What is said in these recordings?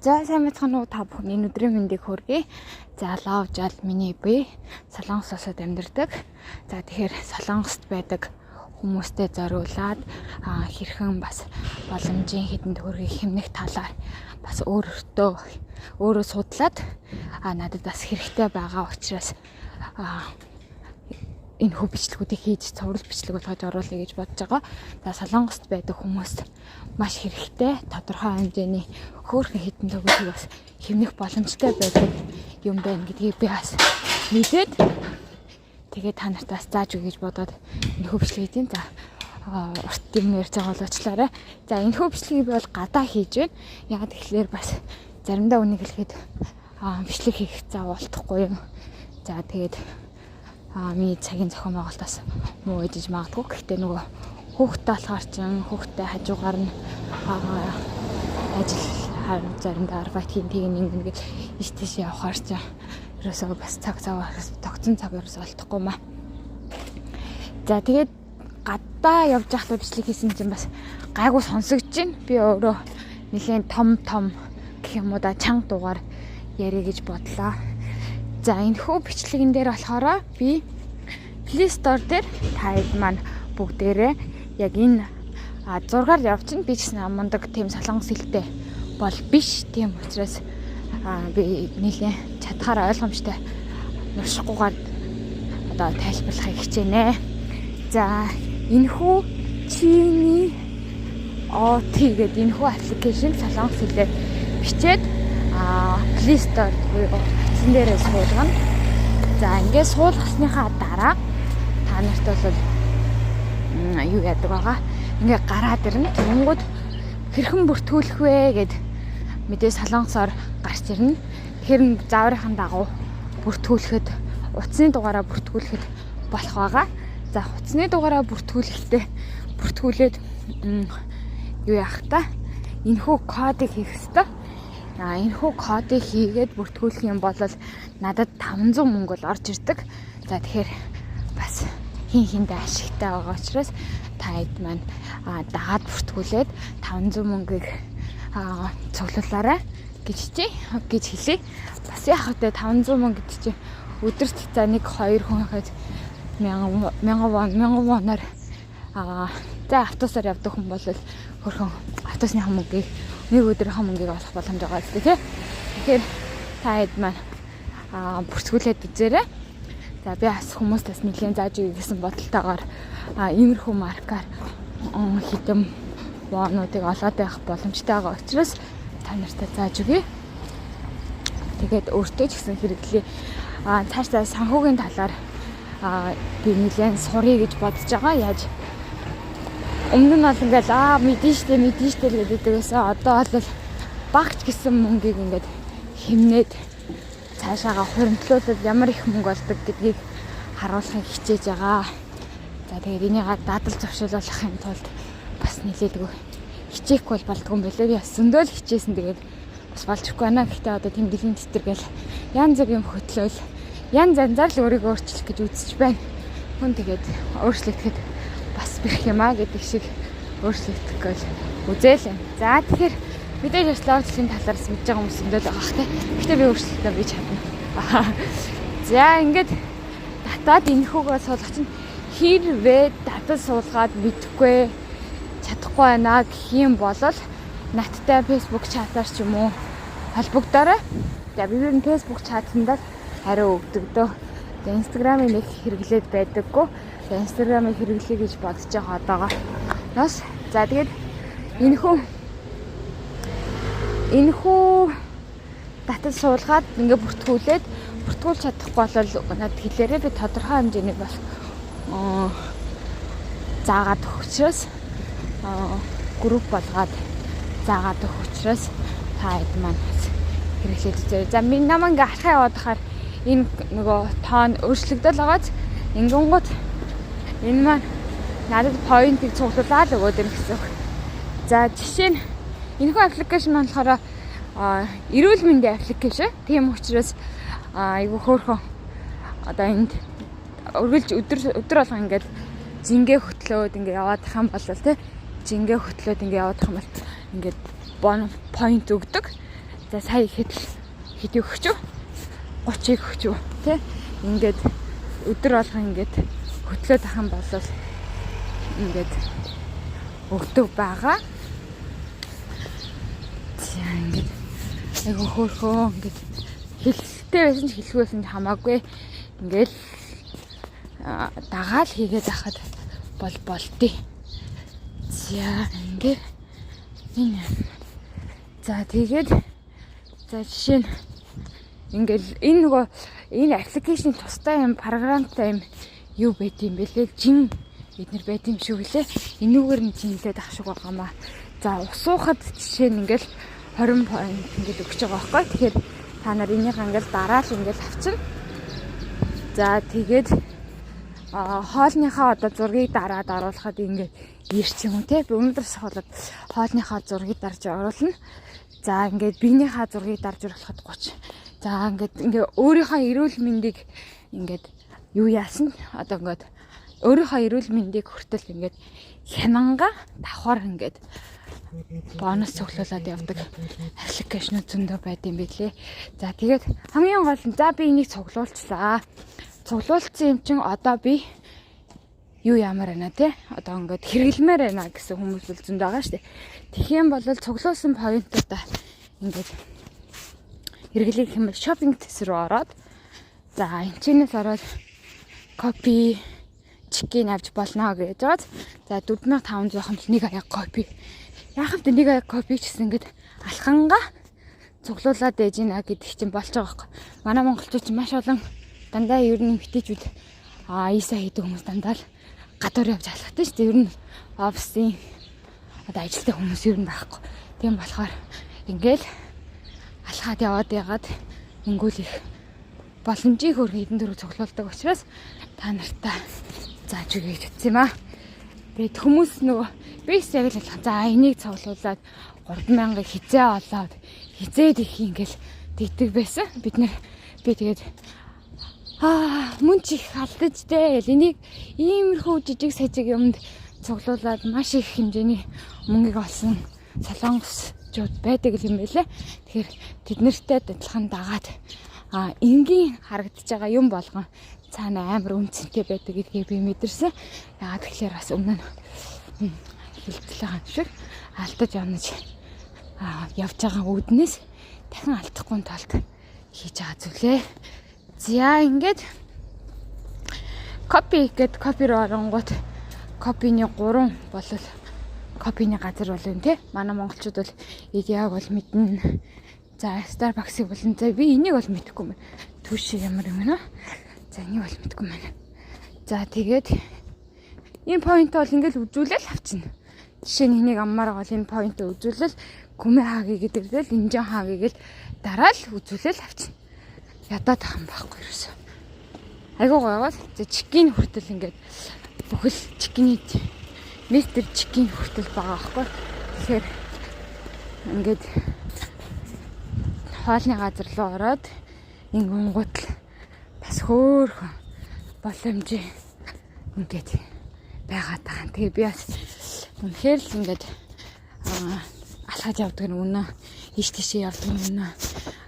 За сайн байцгаана уу та бүхэн өнөөдрийн мэндийг хүргэе. За лав жал миний бие Солонгосоос амьдардаг. За тэгэхээр Солонгост байдаг хүмүүстэй зориулаад хэрхэн бас боломжийн хэдэн төгрөгийг хэмнэх талаар бас өөрөө судлаад надад бас хэрэгтэй байгаа учраас энэ хөв бичлэгүүдийг хийж цуврал бичлэг болгож оруулъя гэж бодож байгаа. За Солонгост байдаг хүмүүст маш хэрэгтэй тодорхой хэмжээний хөөрхөн хэдэн төгрөгийг бас хэмнэх боломжтой байдаг юм байна гэдгийг би бас мэдээд тэгээд та нарт бас зааж өгье гэж бодоод энэ хөв бичлэгийг за урт юм ярьж байгаа болоочлаарай. За энэ хөв бичлэгийг би бол гадаа хийж байна. Яг тэгэхээр бас заримдаа үнийг хэлэхэд бичлэг хийх зав болтохгүй юм. За тэгээд миний цагийн зохион байгуулалтаас муу ээжж магадгүй. Гэхдээ нөгөө хүүхдтэй болохоор чин хүүхдтэй хажуугаар нь ажил харин заримдаа арбайтгийн тийм ингээд иш тийш явахаар чин ерөөсөө бас цаг тогтсон цаг ерөөсөө олдохгүй маа. За тэгээд гадаа явж байхдаа бичлэг хийсэн чинь бас гайгүй сонсогдож байна. Би өөрөө нэлээд том гэх юм уу да чанга дугаар ярих гэж бодлоо. За энэ хөв бичлэгэн дээр болохоор би Play Store дээр таад маань бүгдээрээ яг энэ зургаар явчихна. Би ч гэсэн мундаг тийм солонгос хэлтэй бол биш. Тийм учраас би нэлээд чадхаар ойлгомжтой нуршихгүйгээр одоо тайлбарлахыг хичээнэ. За энэ хүү Чиний OT гэдэг энэ хүү аппликейшн солонгос хэлээр бичээд Play Store эзэн дээрээ суулгана. За ингээд суулгасныхаа дараа та нарт бол юу яадаг байгаа. Ингээд гараад ирнэ. Тэнгүүд хэрхэн бүртгүүлэх вэ гэд мэдээ солонгосоор гарч ирнэ. Тэгэхээр зааврынхан дагуу бүртгүүлэхэд утасны дугаараа бүртгүүлэхэд болох байгаа. За утасны дугаараа бүртгүүлээд юу яах та? Энэхүү кодыг хийх ёстой. Энэхүү кодыг хийгээд бүртгүүлэх юм бол надад 500 мөнгө бол орж ирдэг. За тэгэхээр бас хиндэ ашигтай байгаа учраас та хэд маань дагаад бүртгүүлээд 500 мөнгийг цуглуулаарай гэж хэлье. Бас яах вэ 500 мөнгө гэдэг чинь өдөрт за 1-2 хүн хэд 1000 воноор за автобусаар явдаг хүн бол хөрхөн автобусны мөнгийг нэг өдрийн мөнгийг олох боломж байгаа гэдэг тийм. Тэгэхээр та хэд маань бүртгүүлээд үзээрэй. За би бас хүмүүстээс нэлээд зааж өгье гэсэн бодолтойгоор иймэрхүү маркаар хэдэм воонуудыг олоод байх боломжтой байгаа учраас та нартай зааж өгье. Тэгээд өөртөө ч гэсэн хэрэглэе. Цаашдаа санхүүгийн талаар би нэлээд сурья гэж бодож байгаа. Яаж өмнө нь бол ингээл мэдэн штэ гэдэг байсан. Одоо бол багч гэсэн мөнгийг ингээд хэмнээд цаашаага хуримтлуулаад ямар их мөнгө олдог гэдгийг харуулахыг хичээж байгаа. За тэгээд энийг дадал зуршуулахын тулд бас нэлээдгүй хичээхгүй болдгоо юм байлээ. Би бас зөндөө л хичээсэн тэгээд бас болчихгүй байна. Гэхдээ одоо тэм дэлхийн тэтэргээл янз бүр юм хөтлөөл янз янзаар л өөрийгөө өөрчлөх гэж үзэж байна. Хүн тэгээд өөрчлөгдөд бас бэрх юм гэдэг шиг өөрчлөгдөх үзэл юм. За тэгэхээр мэдээж бас лавжлын талаараас мэдж байгаа хүмүүс зөндөө байгаа хэ. Гэхдээ би өөрчлөлтөө бий чадна. За ингээд татаад энэхүүгээ суулгах чинь хэрвээ татал суулгаад мэдэхгүй чадахгүй байна гэх юм бол надтай Facebook чатаар ч юм уу холбогдорой. За би ер нь Facebook чатанд хариу өгдөг дөө. Instagram-ыг нэг хэрэглээд байдаггүй. Instagram-ыг хэрэглэе гэж бодож байгаа одоогоо. Нас. За тэгээд энэхүү татал суулгаад ингээ бүртгүүлж чадахгүй бол надад хэлээрээ би тодорхой хэмжээний бол заагаад өгөх учраас групп болгоод заагаад өгөх учраас та хэд маань хэрэглээд үзээрэй. За минь намаа ингээ харахаа яваад хахаар энэ нөгөө тоон өөрчлөгдөж байгааз ингэнгүүт энэ маань надад поинтыг цуглуулаад өгөөд ирэх гэсэн үг. За жишээ нь энэхүү аппликейшн болохоор эрүүл мэндийн аппликейшн. Тийм учраас айгүй хөөрхөн одоо энд өргөлж өдөр болго ингээд жингээ хөтлөөд ингээд яваад их юм бол тий жингээ хөтлөөд ингээд яваад их юм бол ингээд point өгдөг. За сая хэд өгч юу? 30-ыг өгч юу? Тэ? Ингээд өдөр болго ингээд хөтлөөд ахын болол ингээд өгдөг байгаа. За ингээд айгу хөөрхөө ингээд хэлтэй байсан ч хэлгүй байсан ч хамаагүй ингээд дагаал хийгээд ахад болдъё. За ингээд энэ. За тэгээд за жишээ нь ингээл энэ нөгөө энэ аппликейшний тустай юм програмтай юм юу байт юм бэлээ жин бид нар байт юм шүү гэлээ энүүгээр нь жинлээд ах шиг байгаамаа. За усуухад жишээ нь ингээл 20 point ингээл өгч байгаа байхгүй. Тэгэхээр та нар энийг ингээл дараал ингээл авчна. За тэгээд хоолныхаа одоо зургийг дараад оруулахад ингээд ирч юм уу те. Би өнөөдөр сахалаад хоолныхаа зургийг дарж оруулна. За ингээд биенийхээ зургийг дарж оруулахад 30. За ингээд өөрийнхөө эрүүл мэндийг ингээд юу яасан? Одоо ингээд өөрийнхөө эрүүл мэндийг хүртэл ингээд хянанга давхар ингээд бонус цуглуулад явдаг аппликейшнуд зөндөө байд юм билээ. За тэгээд хамгийн гол нь за би энийг цуглуулчлаа. Цуглуулсан юм чин одоо би юу ямар байна те? Одоо ингээд хэрэглэмээр байна гэсэн хүмүүс л зөнд байгаа шүү дээ. Тэгэх юм бол цуглуулсан поинтуудаа ингээд хэрэглэх юм бол шопинг тэс рүү ороод за энэ чинээс ороод копи чекин авч болно гэж бод. За 4500 хэмжээ нэг аяг копи. Яахав тэ нэг аяг копи ч гэсэн ингээд алханга цуглуулад ээж гинэ гэдэг чинь болж байгаа байхгүй. Манай монголчууд ч маш олон дандаа ер нь мэтээчүүд ийсаа хийдэг хүмүүс дандаа л гадуур явж алхдаг шүү дээ. Ер нь офисын одоо ажилтны хүмүүс ер нь байхгүй. Тийм болохоор ингээл алхаад яваад ягаад ингүүл их боломжийг хөр хэдэн дөрөв цуглуулдаг учраас та нартай зааж өгье гэсэн юм аа. Тэгээд хүмүүс нөгөө бис яг л алхаа. За энийг цуглуулад 3000-ыг хизээ олоод хизээд их ингээл дийдэг байсан. Би тэгээд мөн ч их алдаж дээ. Энийг иймэрхүү жижиг сажиг юмд цуглуулад маш их хэмжээний мөнгөийг олсон солонгосчууд байдаг юм байлээ. Тэгэхээр тэд нартэй адилхан дагаад энгийн харагдаж байгаа юм болгон цаана амар үнцэнтэй байдаг гэдгийг би мэдэрсэн. Яагаад тэгэхээр бас өмнө нь хилдэлхэн шиг алдаж явнаж явж байгаа үүднээс дахин алдахгүй тулд хийж байгаа зүйлээ. За ингээд копи гэд копи руу оронгууд копины 3 болол копины газар бол юм те. Манай монголчууд бол идеаг бол мэднэ. За Starbucks-ыг бол за би энийг бол мэдэхгүй юм. Түш ямар юм бэ? За энийг бол мэдэхгүй юм. За тэгээд энэ point бол ингээл үзүүлэл авчна. Жишээ нь энийг аммаар гол энэ point үзүүлэл күмэ хаагийг гэдэгдэл инжин хаагийг л дараал үзүүлэл авчна. Ядаад ах юм байхгүй юусэн. Айгуу гоёгоос за чекин хүртэл ингээд бүхэл чекиний мистер чекин хүртэл байгаа байхгүй. Тэгэхээр ингээд хоолны газар руу ороод ингонгууд л бас хөөхөн боломжтой ингээд байгаа таа. Тэгээ би бас үнэхээр л ингээд алхаж явдаг нь үнэ, ийш тийшээ явдаг нь үнэ.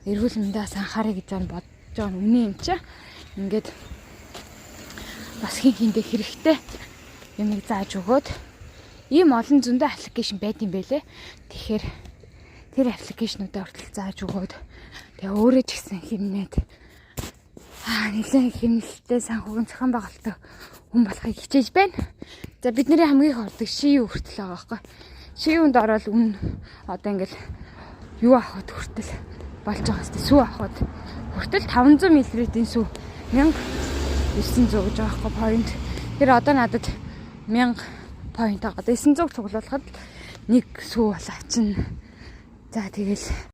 Эрүүл мэндээс анхаарай гэж бодож байгаа үнэ юм чи. Ингээд бас хинтээ хэрэгтэй юмыг зааж өгөөд ийм олон зөндөө аппликейшн байд юм байлээ. Тэгэхээр тэр аппликейшнуудаа хүртэл зааж өгөөд тэгээ өөрөө ч гэсэн хэмнээд нэлээд хэмнэлттэй санхүүгийн зохион байгуулалттай хүн болохыг хичээж байна. За бидний хамгийн их ордог шиу хүртэл байгаа байхгүй. Шиунд ороод үн одоо ингээл юу авахд хүртэл болж байгаа хэвчээ сүү авахд хүртэл 500 мл-ийн сүү 1900 гэж байгаа байхгүй point. Тэр одоо надад 1000 point байгаа. Одоо 900 цуглуулахад нэг сүү бол авчна. За тэгэл